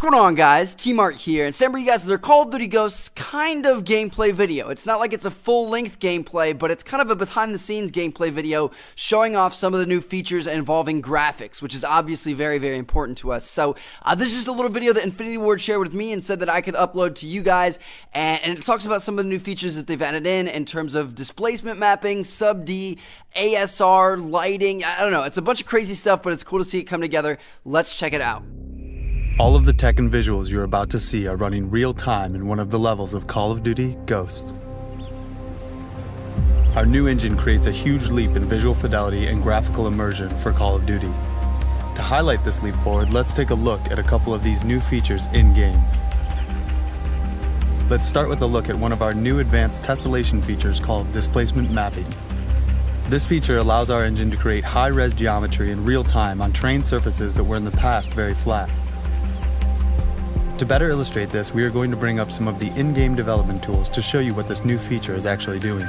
going on, guys? T-Mart here, and stand by you guys, their Call of Duty Ghosts kind of gameplay video. It's not like it's a full-length gameplay, but it's kind of a behind-the-scenes gameplay video showing off some of the new features involving graphics, which is obviously very, very important to us. So, this is just a little video that Infinity Ward shared with me and said that I could upload to you guys, and it talks about some of the new features that they've added in terms of displacement mapping, sub-D, ASR, lighting. I don't know, it's a bunch of crazy stuff, but it's cool to see it come together. Let's check it out. All of the tech and visuals you're about to see are running real time in one of the levels of Call of Duty Ghosts. Our new engine creates a huge leap in visual fidelity and graphical immersion for Call of Duty. To highlight this leap forward, let's take a look at a couple of these new features in-game. Let's start with a look at one of our new advanced tessellation features called displacement mapping. This feature allows our engine to create high-res geometry in real time on terrain surfaces that were in the past very flat. To better illustrate this, we are going to bring up some of the in-game development tools to show you what this new feature is actually doing.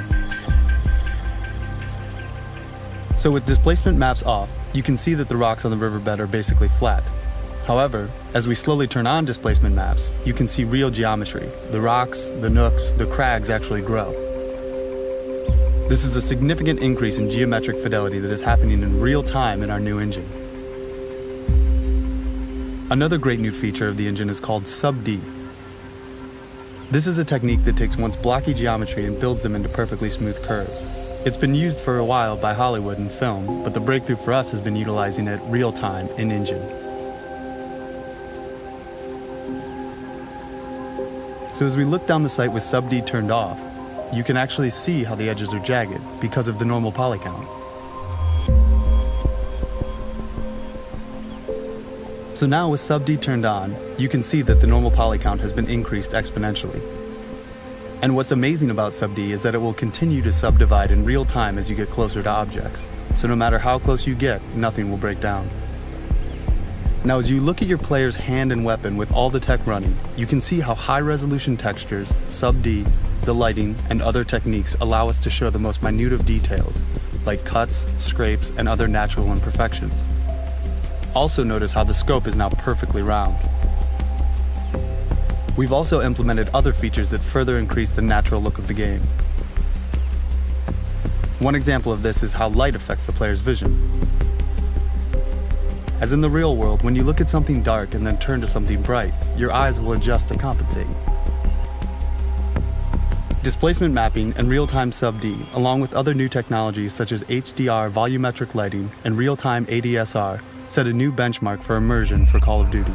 So with displacement maps off, you can see that the rocks on the riverbed are basically flat. However, as we slowly turn on displacement maps, you can see real geometry. The rocks, the nooks, the crags actually grow. This is a significant increase in geometric fidelity that is happening in real time in our new engine. Another great new feature of the engine is called sub-D. This is a technique that takes once blocky geometry and builds them into perfectly smooth curves. It's been used for a while by Hollywood and film, but the breakthrough for us has been utilizing it real time in engine. So as we look down the sight with sub-D turned off, you can actually see how the edges are jagged because of the normal poly count. So now with sub-D turned on, you can see that the normal poly count has been increased exponentially. And what's amazing about sub-D is that it will continue to subdivide in real time as you get closer to objects. So no matter how close you get, nothing will break down. Now as you look at your player's hand and weapon with all the tech running, you can see how high-resolution textures, sub-D, the lighting, and other techniques allow us to show the most minute of details, like cuts, scrapes, and other natural imperfections. Also notice how the scope is now perfectly round. We've also implemented other features that further increase the natural look of the game. One example of this is how light affects the player's vision. As in the real world, when you look at something dark and then turn to something bright, your eyes will adjust to compensate. Displacement mapping and real-time sub-D, along with other new technologies such as HDR volumetric lighting and real-time ADSR, set a new benchmark for immersion for Call of Duty.